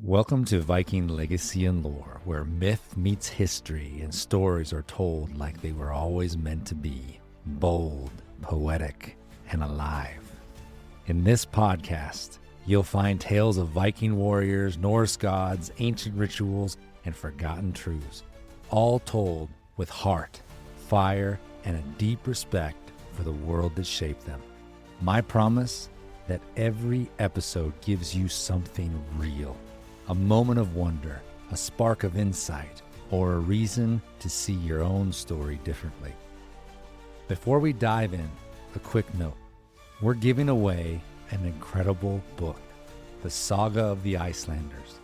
Welcome to Viking Legacy and Lore, where myth meets history and stories are told like they were always meant to be, bold, poetic, and alive. In this podcast, you'll find tales of Viking warriors, Norse gods, ancient rituals, and forgotten truths, all told with heart, fire, and a deep respect for the world that shaped them. My promise that every episode gives you something real. A moment of wonder, a spark of insight, or a reason to see your own story differently. Before we dive in, a quick note. We're giving away an incredible book, The Saga of the Icelanders.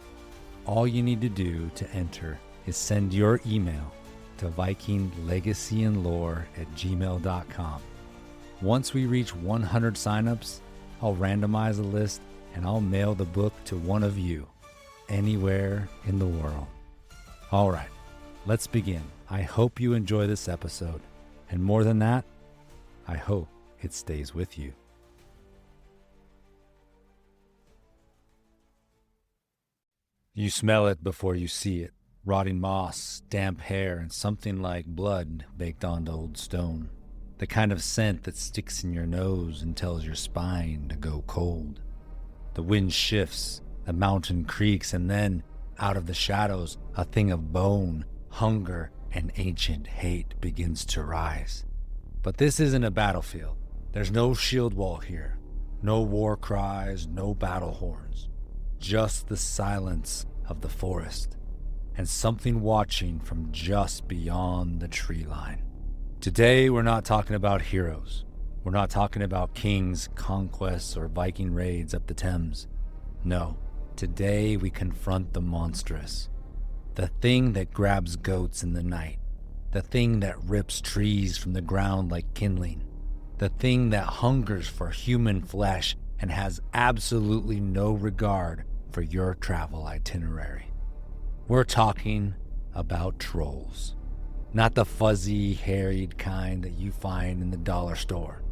All you need to do to enter is send your email to vikinglegacyandlore@gmail.com. Once we reach 100 signups, I'll randomize a list and I'll mail the book to one of you, anywhere in the world. All right, let's begin. I hope you enjoy this episode, and more than that, I hope it stays with you. You smell it before you see it. Rotting moss, damp hair, and something like blood baked onto old stone. The kind of scent that sticks in your nose and tells your spine to go cold. The wind shifts, the mountain creaks, and then, out of the shadows, a thing of bone, hunger, and ancient hate begins to rise. But this isn't a battlefield. There's no shield wall here. No war cries, no battle horns. Just the silence of the forest, and something watching from just beyond the tree line. Today, we're not talking about heroes. We're not talking about kings, conquests, or Viking raids up the Thames. No. Today we confront the monstrous, the thing that grabs goats in the night, the thing that rips trees from the ground like kindling, the thing that hungers for human flesh and has absolutely no regard for your travel itinerary. We're talking about trolls, not the fuzzy, harried kind that you find in the dollar store.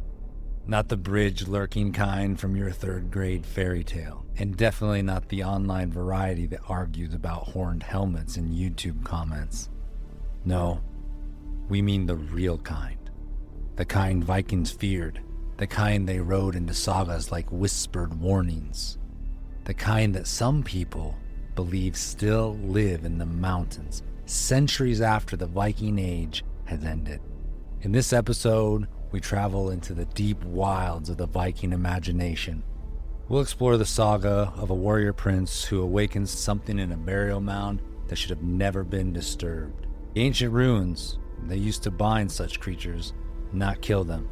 Not the bridge-lurking kind from your third-grade fairy tale, and definitely not the online variety that argues about horned helmets in YouTube comments. No, we mean the real kind. The kind Vikings feared, the kind they wrote into sagas like whispered warnings. The kind that some people believe still live in the mountains, centuries after the Viking Age has ended. In this episode, we travel into the deep wilds of the Viking imagination. We'll explore the saga of a warrior prince who awakens something in a burial mound that should have never been disturbed. The ancient ruins, they used to bind such creatures, not kill them.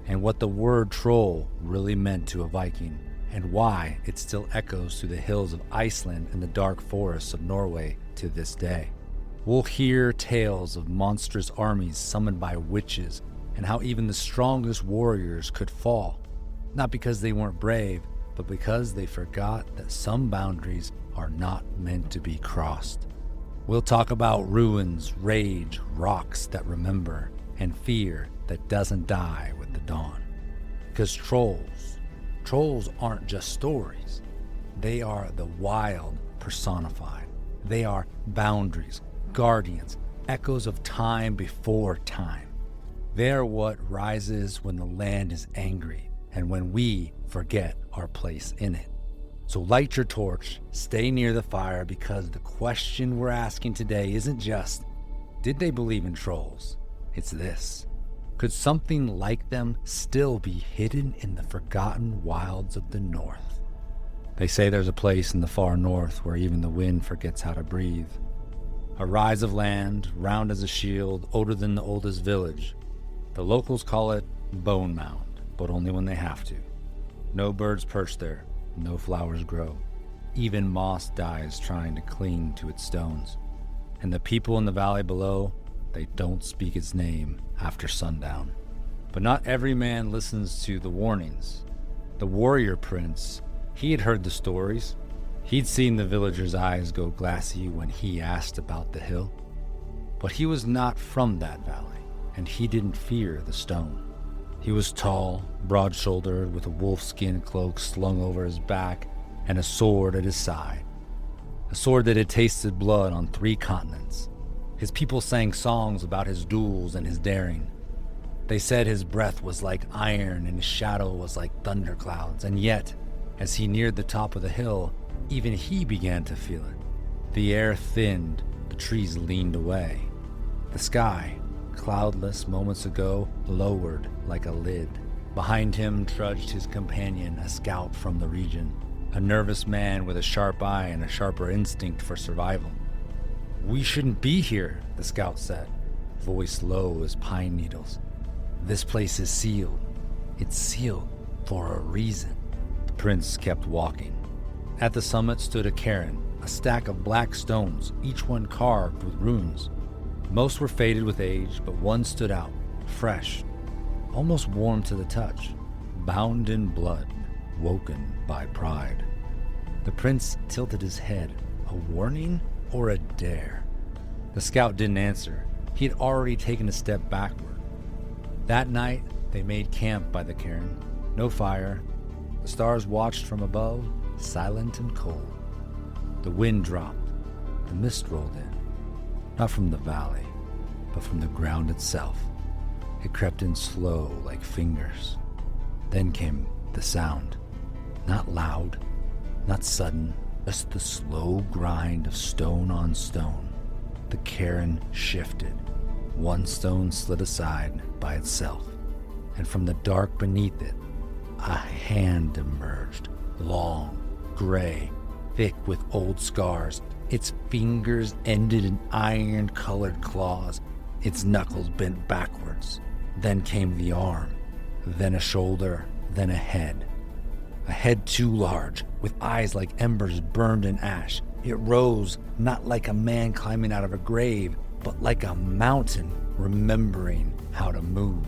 And what the word troll really meant to a Viking, and why it still echoes through the hills of Iceland and the dark forests of Norway to this day. We'll hear tales of monstrous armies summoned by witches, and how even the strongest warriors could fall, not because they weren't brave, but because they forgot that some boundaries are not meant to be crossed. We'll talk about ruins, rage, rocks that remember, and fear that doesn't die with the dawn. Because trolls aren't just stories. They are the wild personified. They are boundaries, guardians, echoes of time before time. They are what rises when the land is angry and when we forget our place in it. So light your torch, stay near the fire, because the question we're asking today isn't just, did they believe in trolls? It's this: could something like them still be hidden in the forgotten wilds of the north? They say there's a place in the far north where even the wind forgets how to breathe. A rise of land, round as a shield, older than the oldest village. The locals call it Bone Mound, but only when they have to. No birds perch there, no flowers grow. Even moss dies trying to cling to its stones. And the people in the valley below, they don't speak its name after sundown. But not every man listens to the warnings. The warrior prince, he had heard the stories. He'd seen the villagers' eyes go glassy when he asked about the hill. But he was not from that valley, and he didn't fear the stone. He was tall, broad-shouldered, with a wolfskin cloak slung over his back and a sword at his side. a sword that had tasted blood on 3 continents. His people sang songs about his duels and his daring. They said his breath was like iron and his shadow was like thunderclouds, and yet, as he neared the top of the hill, even he began to feel it. The air thinned, the trees leaned away. The sky, cloudless moments ago, lowered like a lid. Behind him trudged his companion, a scout from the region, a nervous man with a sharp eye and a sharper instinct for survival. "We shouldn't be here," the scout said, voice low as pine needles. "This place is sealed. It's sealed for a reason." The prince kept walking. At the summit stood a cairn, a stack of black stones, each one carved with runes. Most were faded with age, but one stood out, fresh, almost warm to the touch, bound in blood, woken by pride. The prince tilted his head. A warning or a dare? The scout didn't answer. He had already taken a step backward. That night, they made camp by the cairn. No fire. The stars watched from above, silent and cold. The wind dropped. The mist rolled in. Not from the valley, but from the ground itself. It crept in slow like fingers. Then came the sound. Not loud, not sudden, just the slow grind of stone on stone. The cairn shifted. One stone slid aside by itself, and from the dark beneath it, a hand emerged, long, gray, thick with old scars. Its fingers ended in iron-colored claws, its knuckles bent backwards. Then came the arm, then a shoulder, then a head. A head too large, with eyes like embers burned in ash. It rose, not like a man climbing out of a grave, but like a mountain remembering how to move.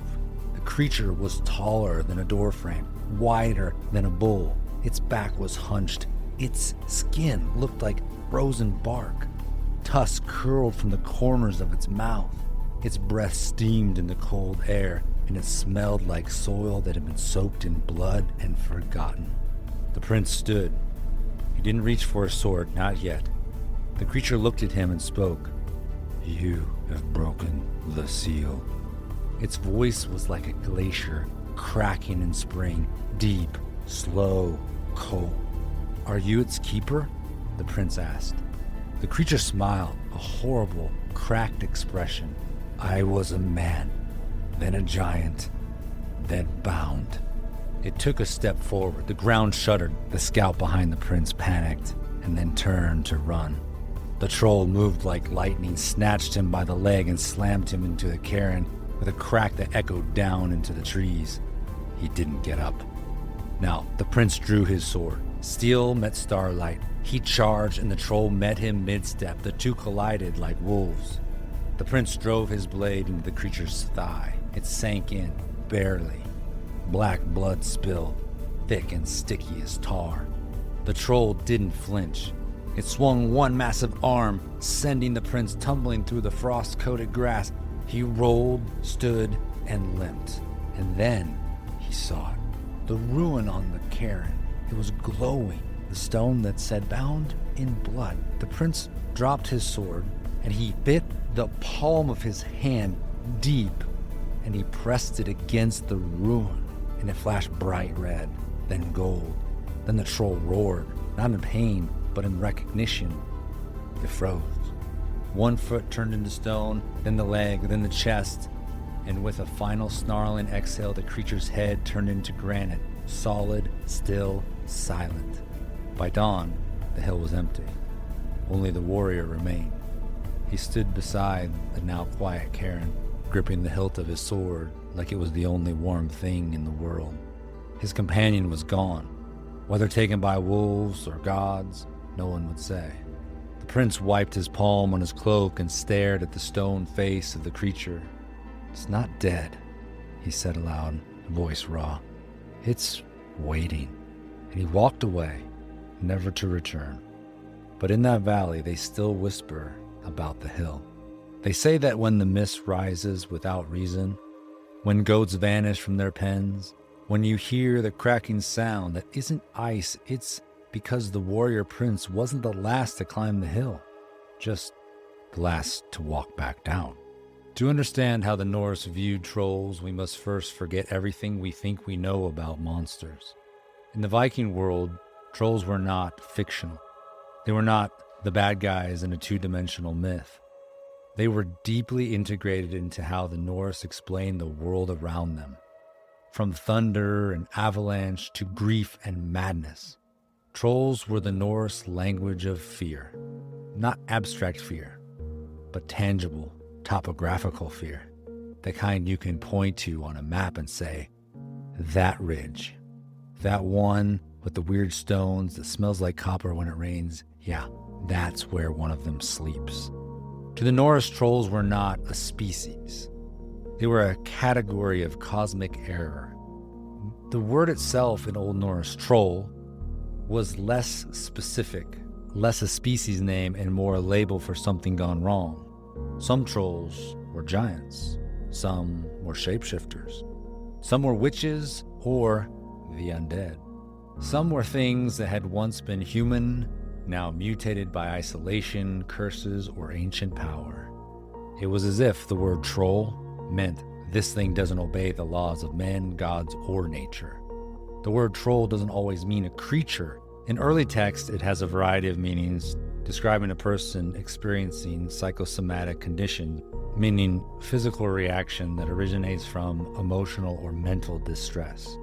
The creature was taller than a doorframe, wider than a bull. Its back was hunched. Its skin looked like frozen bark. Tusks curled from the corners of its mouth. Its breath steamed in the cold air, and it smelled like soil that had been soaked in blood and forgotten. The prince stood. He didn't reach for a sword, not yet. The creature looked at him and spoke. "You have broken the seal." Its voice was like a glacier cracking in spring, deep, slow, cold. "Are you its keeper?" the prince asked. The creature smiled, a horrible, cracked expression. "I was a man, then a giant, then bound." It took a step forward. The ground shuddered. The scout behind the prince panicked and then turned to run. The troll moved like lightning, snatched him by the leg and slammed him into the cairn with a crack that echoed down into the trees. He didn't get up. Now, the prince drew his sword. Steel met starlight. He charged and the troll met him mid-step. The two collided like wolves. The prince drove his blade into the creature's thigh. It sank in, barely. Black blood spilled, thick and sticky as tar. The troll didn't flinch. It swung one massive arm, sending the prince tumbling through the frost-coated grass. He rolled, stood, and limped. And then he saw it. The ruin on the cairn. It was glowing. The stone that said bound in blood. The prince dropped his sword, and he bit the palm of his hand deep, and he pressed it against the ruin, and it flashed bright red, then gold. Then the troll roared, not in pain, but in recognition. It froze. One foot turned into stone, then the leg, then the chest, and with a final snarling exhale, the creature's head turned into granite, solid, still, silent. By dawn, the hill was empty. Only the warrior remained. He stood beside the now quiet cairn, gripping the hilt of his sword like it was the only warm thing in the world. His companion was gone. Whether taken by wolves or gods, no one would say. The prince wiped his palm on his cloak and stared at the stone face of the creature. "It's not dead," he said aloud, voice raw. "It's waiting." And he walked away, never to return. But in that valley, they still whisper about the hill. They say that when the mist rises without reason, when goats vanish from their pens, when you hear the cracking sound that isn't ice, it's because the warrior prince wasn't the last to climb the hill, just the last to walk back down. To understand how the Norse viewed trolls, we must first forget everything we think we know about monsters. In the Viking world, trolls were not fictional. They were not the bad guys in a two-dimensional myth. They were deeply integrated into how the Norse explained the world around them. From thunder and avalanche to grief and madness, trolls were the Norse language of fear. Not abstract fear, but tangible, topographical fear. The kind you can point to on a map and say, that ridge, that one with the weird stones that smells like copper when it rains, yeah, that's where one of them sleeps. To the Norse, trolls were not a species. They were a category of cosmic error. The word itself in Old Norse, troll, was less specific, less a species name and more a label for something gone wrong. Some trolls were giants, some were shapeshifters, some were witches or the undead. Some were things that had once been human, now mutated by isolation, curses, or ancient power. It was as if the word troll meant this thing doesn't obey the laws of men, gods, or nature. The word troll doesn't always mean a creature. In early text, it has a variety of meanings, describing a person experiencing psychosomatic condition, meaning physical reaction that originates from emotional or mental distress.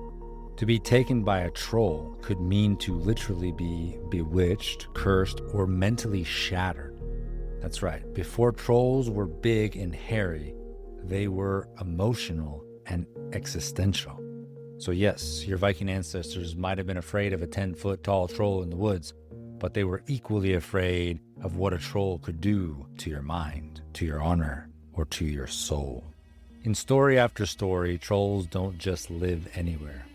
To be taken by a troll could mean to literally be bewitched, cursed, or mentally shattered. That's right, before trolls were big and hairy, they were emotional and existential. So yes, your Viking ancestors might have been afraid of a 10-foot tall troll in the woods, but they were equally afraid of what a troll could do to your mind, to your honor, or to your soul. In story after story, trolls don't just live anywhere.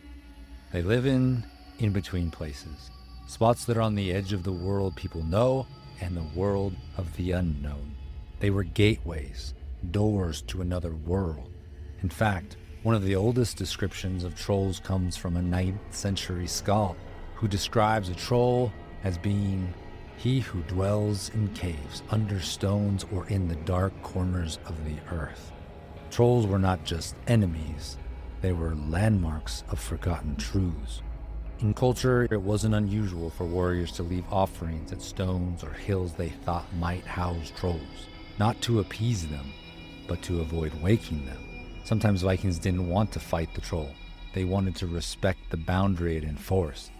They live in between places, spots that are on the edge of the world people know and the world of the unknown. They were gateways, doors to another world. In fact, one of the oldest descriptions of trolls comes from a 9th century skald who describes a troll as being he who dwells in caves, under stones, or in the dark corners of the earth. Trolls were not just enemies. They were landmarks of forgotten truths. In culture, it wasn't unusual for warriors to leave offerings at stones or hills they thought might house trolls, not to appease them, but to avoid waking them. Sometimes Vikings didn't want to fight the troll. They wanted to respect the boundary it enforced.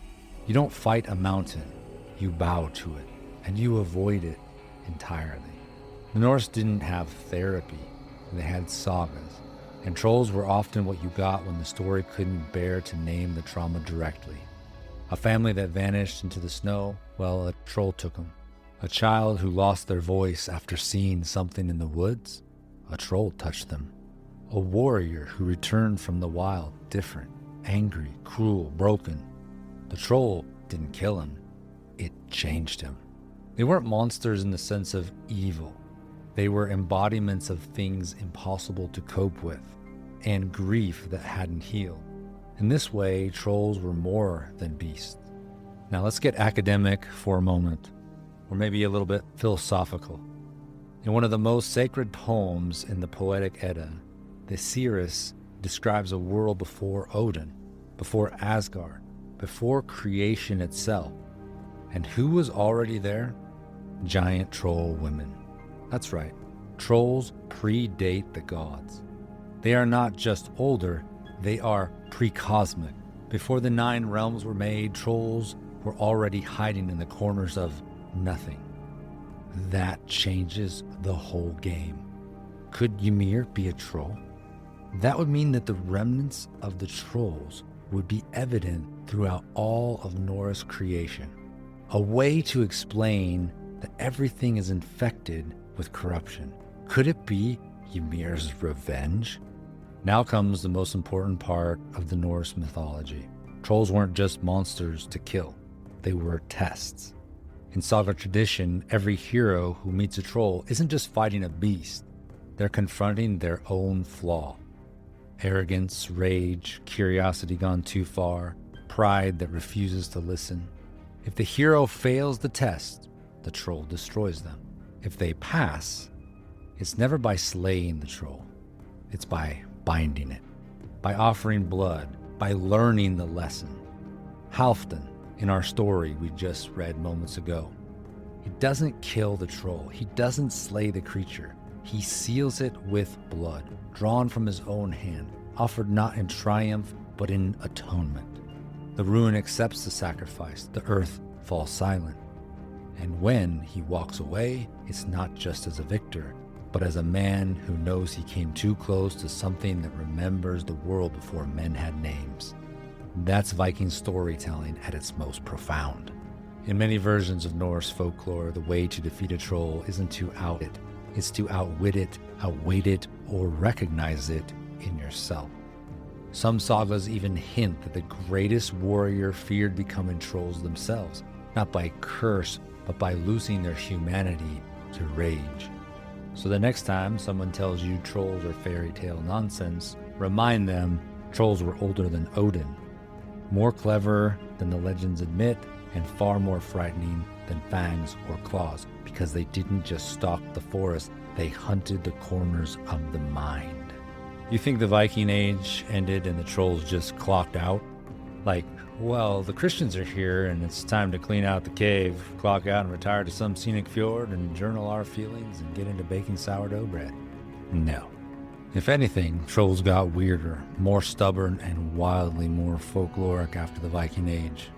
You don't fight a mountain, you bow to it, and you avoid it entirely. The Norse didn't have therapy, they had sagas. And trolls were often what you got when the story couldn't bear to name the trauma directly. A family that vanished into the snow, well, a troll took them. A child who lost their voice after seeing something in the woods, a troll touched them. A warrior who returned from the wild, different, angry, cruel, broken. The troll didn't kill him, it changed him. They weren't monsters in the sense of evil. They were embodiments of things impossible to cope with, and grief that hadn't healed. In this way, trolls were more than beasts. Now let's get academic for a moment, or maybe a little bit philosophical. In one of the most sacred poems in the Poetic Edda, the seeress describes a world before Odin, before Asgard, before creation itself. And who was already there? Giant troll women. That's right, trolls predate the gods. They are not just older, they are pre-cosmic. Before the 9 realms were made, trolls were already hiding in the corners of nothing. That changes the whole game. Could Ymir be a troll? That would mean that the remnants of the trolls would be evident throughout all of Norse creation. A way to explain that everything is infected with corruption. Could it be Ymir's revenge? Now comes the most important part of the Norse mythology. Trolls weren't just monsters to kill. They were tests. In Saga tradition, every hero who meets a troll isn't just fighting a beast. They're confronting their own flaw. Arrogance, rage, curiosity gone too far, pride that refuses to listen. If the hero fails the test, the troll destroys them. If they pass, it's never by slaying the troll. It's by binding it, by offering blood, by learning the lesson. Halfdan, in our story we just read moments ago, he doesn't kill the troll. He doesn't slay the creature. He seals it with blood, drawn from his own hand, offered not in triumph, but in atonement. The ruin accepts the sacrifice. The earth falls silent. And when he walks away, it's not just as a victor, but as a man who knows he came too close to something that remembers the world before men had names. That's Viking storytelling at its most profound. In many versions of Norse folklore, the way to defeat a troll isn't to out it. It's to outwit it, outweigh it, or recognize it in yourself. Some sagas even hint that the greatest warrior feared becoming trolls themselves, not by curse, but by losing their humanity to rage. So the next time someone tells you trolls are fairy tale nonsense, remind them trolls were older than Odin, more clever than the legends admit, and far more frightening than fangs or claws, because they didn't just stalk the forest, they hunted the corners of the mind. You think the Viking Age ended and the trolls just clocked out? Like, well, the Christians are here and it's time to clean out the cave, clock out and retire to some scenic fjord and journal our feelings and get into baking sourdough bread. No. If anything, trolls got weirder, more stubborn, and wildly more folkloric after the Viking Age.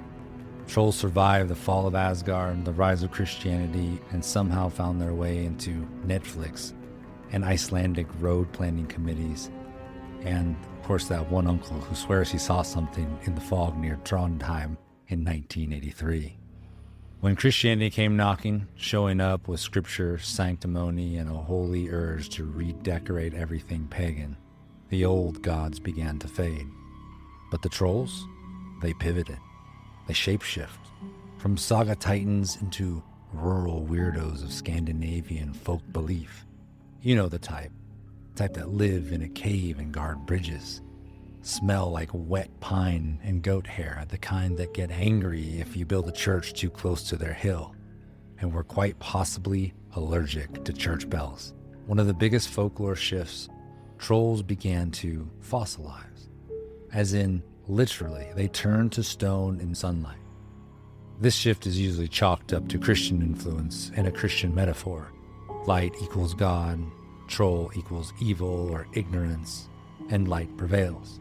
Trolls survived the fall of Asgard, the rise of Christianity, and somehow found their way into Netflix and Icelandic road planning committees. And, of course, that one uncle who swears he saw something in the fog near Trondheim in 1983. When Christianity came knocking, showing up with scripture, sanctimony, and a holy urge to redecorate everything pagan, the old gods began to fade. But the trolls, they pivoted. They shapeshift from saga titans into rural weirdos of Scandinavian folk belief. You know the type that live in a cave and guard bridges, smell like wet pine and goat hair, the kind that get angry if you build a church too close to their hill, and were quite possibly allergic to church bells. One of the biggest folklore shifts, trolls began to fossilize, as in literally, they turned to stone in sunlight. This shift is usually chalked up to Christian influence and a Christian metaphor. Light equals God, troll equals evil or ignorance, and light prevails.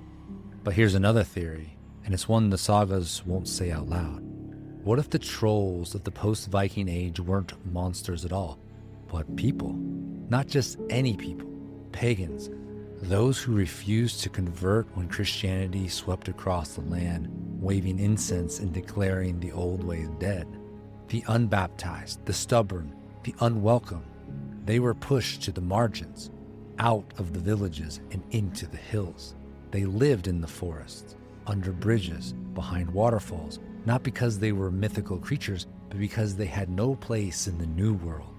But here's another theory, and it's one the sagas won't say out loud. What if the trolls of the post-Viking Age weren't monsters at all, but people? Not just any people, pagans, those who refused to convert when Christianity swept across the land, waving incense and declaring the old ways dead. The unbaptized, the stubborn, the unwelcome, they were pushed to the margins, out of the villages and into the hills. They lived in the forests, under bridges, behind waterfalls, not because they were mythical creatures, but because they had no place in the new world.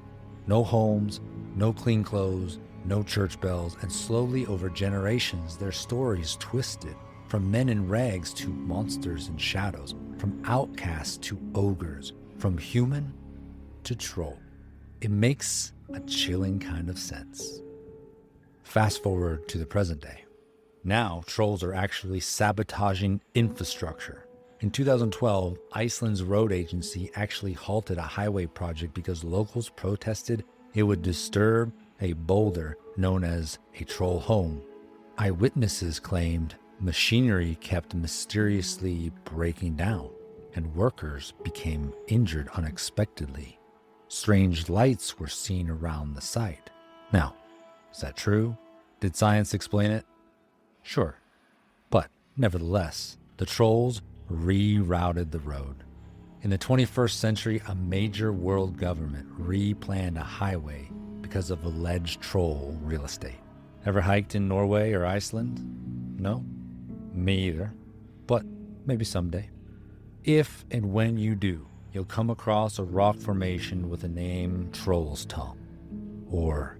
No homes, no clean clothes, no church bells, and slowly over generations their stories twisted, from men in rags to monsters in shadows, from outcasts to ogres, from human to troll. It makes a chilling kind of sense. Fast forward to the present day. Now, trolls are actually sabotaging infrastructure. In 2012, Iceland's road agency actually halted a highway project because locals protested it would disturb a boulder known as a troll home. Eyewitnesses claimed machinery kept mysteriously breaking down, and workers became injured unexpectedly. Strange lights were seen around the site. Now, is that true? Did science explain it? Sure. But nevertheless, the trolls rerouted the road. In the 21st century, a major world government replanned a highway because of alleged troll real estate. Ever hiked in Norway or Iceland? No? Me either. But maybe someday. If and when you do, you'll come across a rock formation with the name Troll's Tongue, or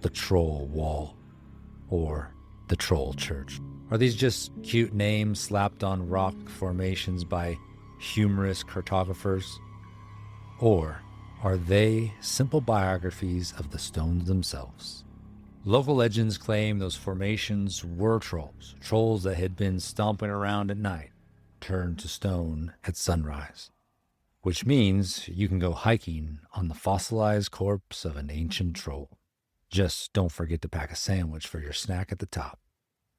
the Troll Wall, or the Troll Church. Are these just cute names slapped on rock formations by humorous cartographers? Or are they simple biographies of the stones themselves? Local legends claim those formations were trolls that had been stomping around at night, turned to stone at sunrise. Which means you can go hiking on the fossilized corpse of an ancient troll. Just don't forget to pack a sandwich for your snack at the top.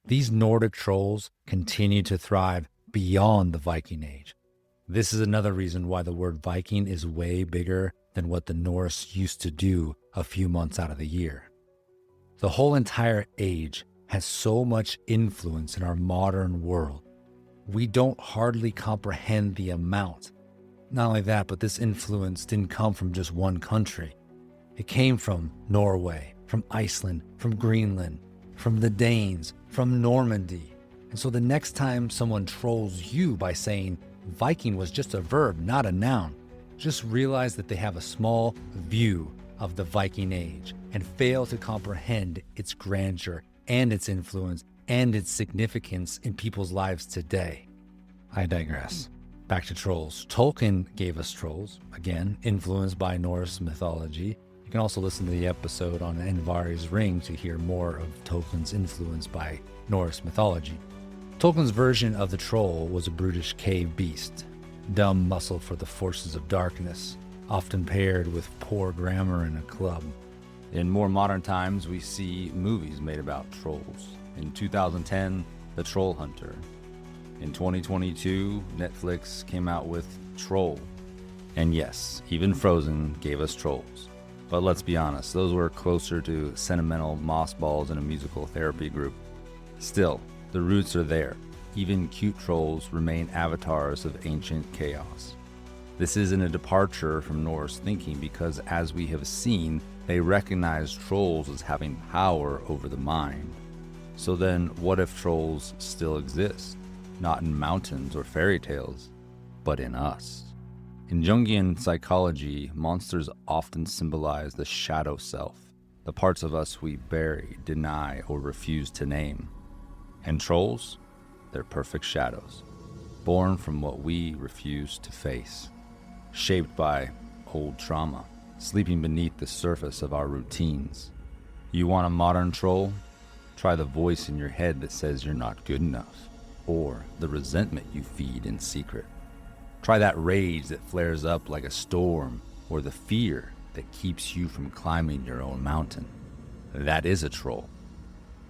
These Nordic trolls continue to thrive beyond the Viking Age. This is another reason why the word Viking is way bigger than what the Norse used to do a few months out of the year. The whole entire age has so much influence in our modern world. We don't hardly comprehend the amount. Not only that, but this influence didn't come from just one country. It came from Norway, from Iceland, from Greenland, from the Danes, from Normandy. And so the next time someone trolls you by saying Viking was just a verb, not a noun, just realize that they have a small view of the Viking Age and fail to comprehend its grandeur and its influence and its significance in people's lives today. I digress. Back to trolls. Tolkien gave us trolls, again, influenced by Norse mythology. You can also listen to the episode on Andvari's Ring to hear more of Tolkien's influence by Norse mythology. Tolkien's version of the troll was a brutish cave beast, dumb muscle for the forces of darkness, often paired with poor grammar and a club. In more modern times, we see movies made about trolls. In 2010, The Troll Hunter. In 2022, Netflix came out with Troll. And yes, even Frozen gave us trolls. But let's be honest, those were closer to sentimental mossballs in a musical therapy group. Still, the roots are there. Even cute trolls remain avatars of ancient chaos. This isn't a departure from Norse thinking because, as we have seen, they recognize trolls as having power over the mind. So then, what if trolls still exist? Not in mountains or fairy tales, but in us. In Jungian psychology, monsters often symbolize the shadow self, the parts of us we bury, deny, or refuse to name. And trolls? They're perfect shadows, born from what we refuse to face, shaped by old trauma, sleeping beneath the surface of our routines. You want a modern troll? Try the voice in your head that says you're not good enough, or the resentment you feed in secret. Try that rage that flares up like a storm, or the fear that keeps you from climbing your own mountain. That is a troll.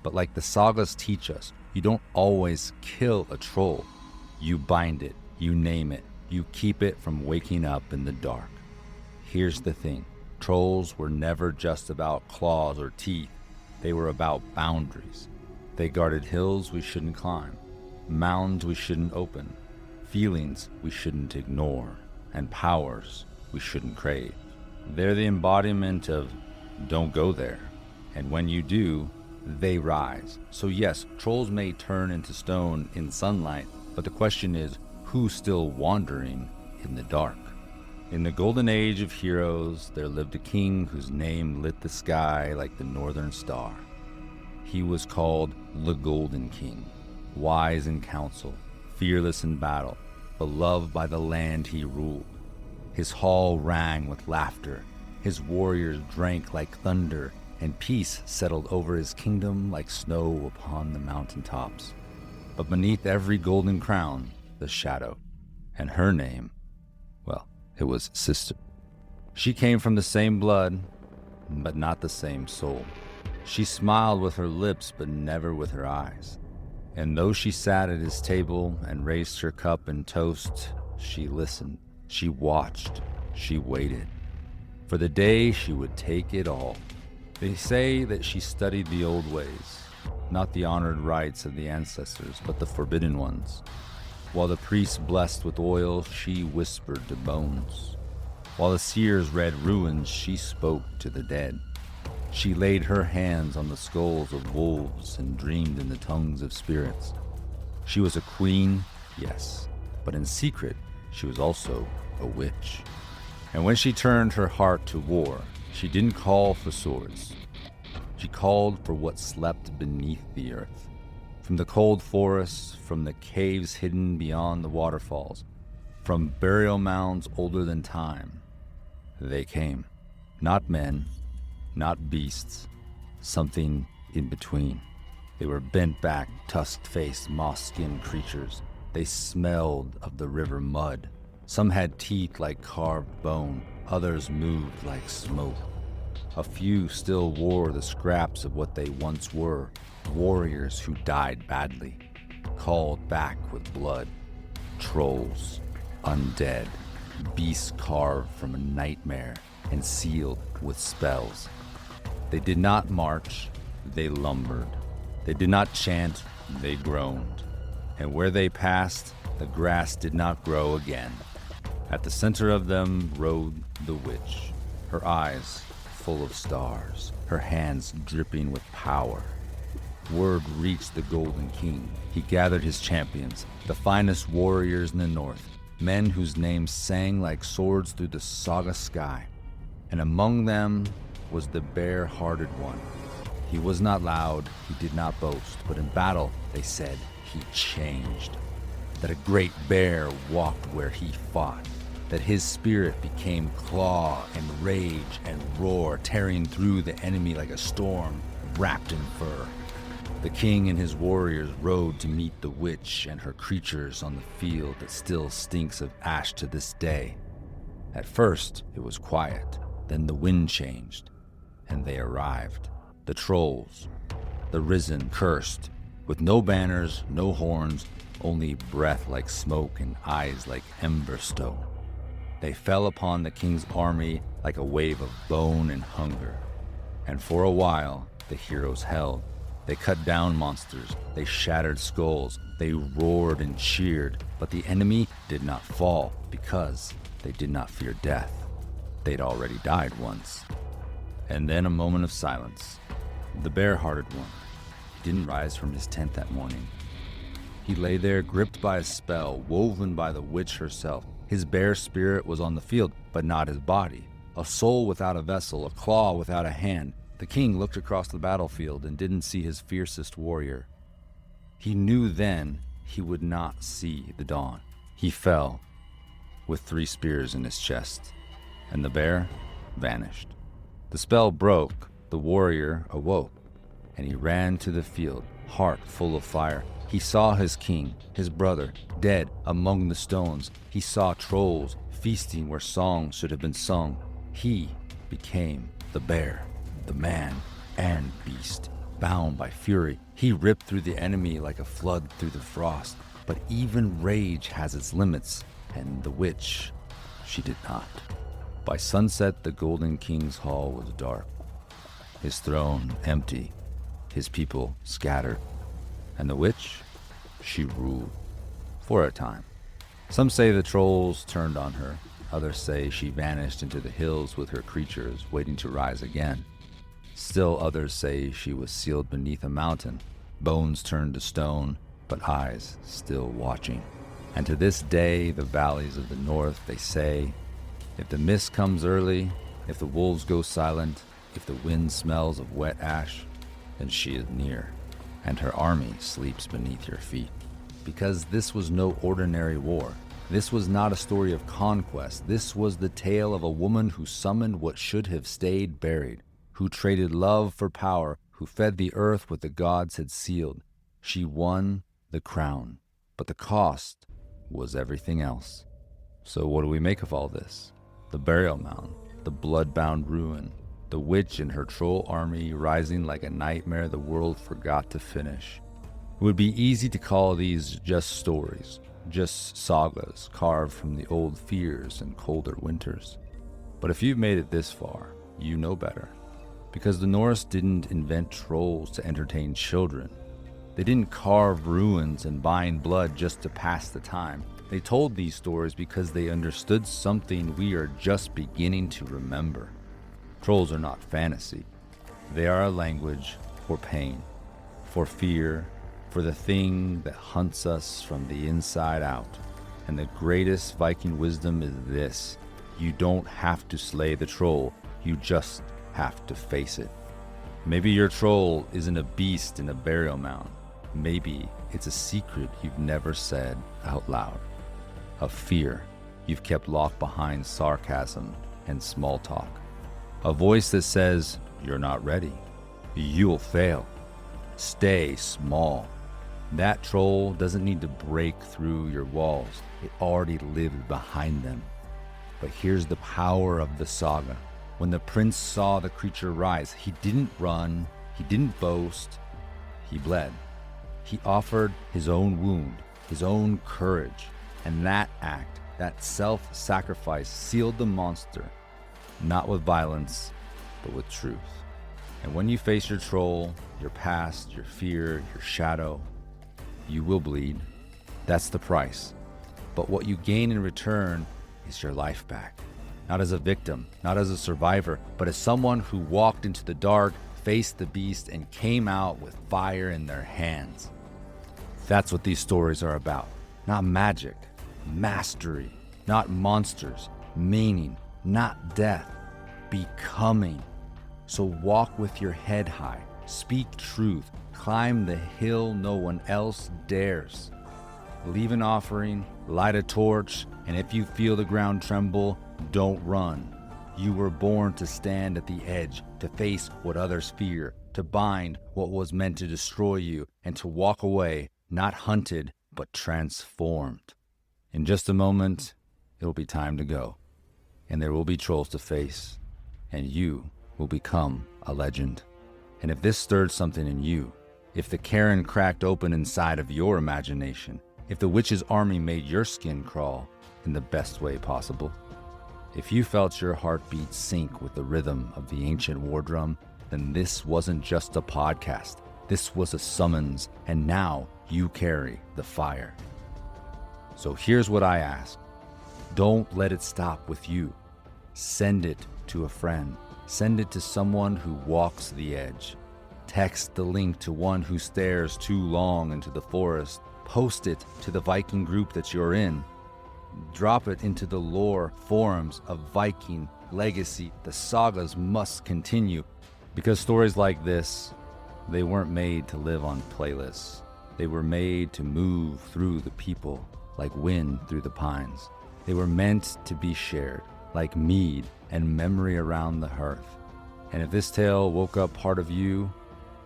But like the sagas teach us, you don't always kill a troll. You bind it, you name it, you keep it from waking up in the dark. Here's the thing, trolls were never just about claws or teeth. They were about boundaries. They guarded hills we shouldn't climb, mounds we shouldn't open, feelings we shouldn't ignore, and powers we shouldn't crave. They're the embodiment of don't go there. And when you do, they rise. So yes, trolls may turn into stone in sunlight, but the question is, who's still wandering in the dark? In the golden age of heroes, there lived a king whose name lit the sky like the northern star. He was called the Golden King, wise in counsel, fearless in battle, beloved by the land he ruled. His hall rang with laughter, his warriors drank like thunder, and peace settled over his kingdom like snow upon the mountaintops. But beneath every golden crown, the shadow, and her name, well, it was Sister. She came from the same blood, but not the same soul. She smiled with her lips, but never with her eyes. And though she sat at his table and raised her cup in toast, she listened, she watched, she waited. For the day she would take it all. They say that she studied the old ways, not the honored rites of the ancestors, but the forbidden ones. While the priests blessed with oil, she whispered to bones. While the seers read ruins, she spoke to the dead. She laid her hands on the skulls of wolves and dreamed in the tongues of spirits. She was a queen, yes, but in secret, she was also a witch. And when she turned her heart to war, she didn't call for swords. She called for what slept beneath the earth. From the cold forests, from the caves hidden beyond the waterfalls, From burial mounds older than time, they came. Not men, not beasts, something in between. They were bent-back, tusked-faced, moss-skinned creatures. They smelled of the river mud. Some had teeth like carved bone, others moved like smoke. A few still wore the scraps of what they once were, warriors who died badly, called back with blood. Trolls, undead, beasts carved from a nightmare and sealed with spells. They did not march, they lumbered. They did not chant, they groaned. And where they passed, the grass did not grow again. At the center of them rode the witch, her eyes full of stars, her hands dripping with power. Word reached the Golden King. He gathered his champions, the finest warriors in the north, men whose names sang like swords through the Saga sky. And among them was the bare-hearted one. He was not loud, he did not boast, but in battle, they said, he changed. That a great bear walked where he fought, that his spirit became claw and rage and roar, tearing through the enemy like a storm wrapped in fur. The king and his warriors rode to meet the witch and her creatures on the field that still stinks of ash to this day. At first, it was quiet. Then the wind changed, and they arrived. The trolls, the risen, cursed, with no banners, no horns, only breath like smoke and eyes like ember stone. They fell upon the king's army like a wave of bone and hunger. And for a while, the heroes held. They cut down monsters, they shattered skulls, they roared and cheered, but the enemy did not fall because they did not fear death. They'd already died once. And then a moment of silence. The bare-hearted one, he didn't rise from his tent that morning. He lay there gripped by a spell woven by the witch herself. His bare spirit was on the field, but not his body. A soul without a vessel, a claw without a hand. The king looked across the battlefield and didn't see his fiercest warrior. He knew then he would not see the dawn. He fell with 3 spears in his chest, and the bear vanished. The spell broke, the warrior awoke, and he ran to the field, heart full of fire. He saw his king, his brother, dead among the stones. He saw trolls feasting where songs should have been sung. He became the bear, the man and beast, bound by fury. He ripped through the enemy like a flood through the frost. But even rage has its limits, and the witch, she did not. By sunset, the Golden King's hall was dark, his throne empty, his people scattered, and the witch, she ruled, for a time. Some say the trolls turned on her, others say she vanished into the hills with her creatures, waiting to rise again. Still others say she was sealed beneath a mountain, bones turned to stone, but eyes still watching. And to this day, the valleys of the north, they say, if the mist comes early, if the wolves go silent, if the wind smells of wet ash, then she is near, and her army sleeps beneath your feet. Because this was no ordinary war. This was not a story of conquest. This was the tale of a woman who summoned what should have stayed buried, who traded love for power, who fed the earth with the gods had sealed. She won the crown, but the cost was everything else. So what do we make of all this? The burial mound, the blood-bound ruin, the witch and her troll army rising like a nightmare the world forgot to finish. It would be easy to call these just stories, just sagas carved from the old fears and colder winters. But if you've made it this far, you know better. Because the Norse didn't invent trolls to entertain children. They didn't carve ruins and bind blood just to pass the time. They told these stories because they understood something we are just beginning to remember. Trolls are not fantasy. They are a language for pain, for fear, for the thing that hunts us from the inside out. And the greatest Viking wisdom is this: you don't have to slay the troll, you just have to face it. Maybe your troll isn't a beast in a burial mound. Maybe it's a secret you've never said out loud. A fear you've kept locked behind sarcasm and small talk. A voice that says, you're not ready. You'll fail. Stay small. That troll doesn't need to break through your walls. It already lived behind them. But here's the power of the saga. When the prince saw the creature rise, he didn't run, he didn't boast, he bled. He offered his own wound, his own courage, and that act, that self-sacrifice sealed the monster, not with violence, but with truth. And when you face your troll, your past, your fear, your shadow, you will bleed. That's the price. But what you gain in return is your life back. Not as a victim, not as a survivor, but as someone who walked into the dark, faced the beast, and came out with fire in their hands. That's what these stories are about. Not magic, mastery, not monsters, meaning, not death, becoming. So walk with your head high, speak truth, climb the hill no one else dares. Leave an offering, light a torch, and if you feel the ground tremble, don't run. You were born to stand at the edge, to face what others fear, to bind what was meant to destroy you, and to walk away, not hunted, but transformed. In just a moment, it'll be time to go, and there will be trolls to face, and you will become a legend. And if this stirred something in you, if the cairn cracked open inside of your imagination, if the witch's army made your skin crawl in the best way possible, if you felt your heartbeat sync with the rhythm of the ancient war drum, then this wasn't just a podcast. This was a summons, and now you carry the fire. So here's what I ask. Don't let it stop with you. Send it to a friend. Send it to someone who walks the edge. Text the link to one who stares too long into the forest. Post it to the Viking group that you're in. Drop it into the lore forums of Viking Legacy. The sagas must continue, because stories like this, they weren't made to live on playlists. They were made to move through the people like wind through the pines. They were meant to be shared like mead and memory around the hearth. And if this tale woke up part of you,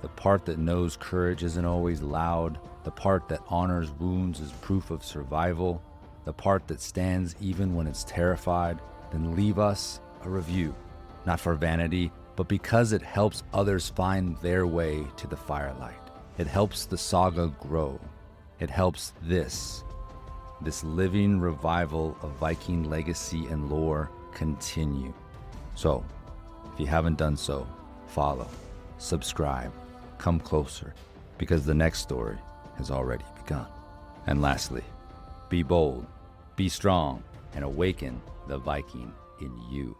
the part that knows courage isn't always loud, the part that honors wounds as proof of survival, the part that stands even when it's terrified, then leave us a review, not for vanity, but because it helps others find their way to the firelight. It helps the saga grow. It helps this living revival of Viking legacy and lore continue. So, if you haven't done so, follow, subscribe, come closer, because the next story has already begun. And lastly, be bold, be strong, and awaken the Viking in you.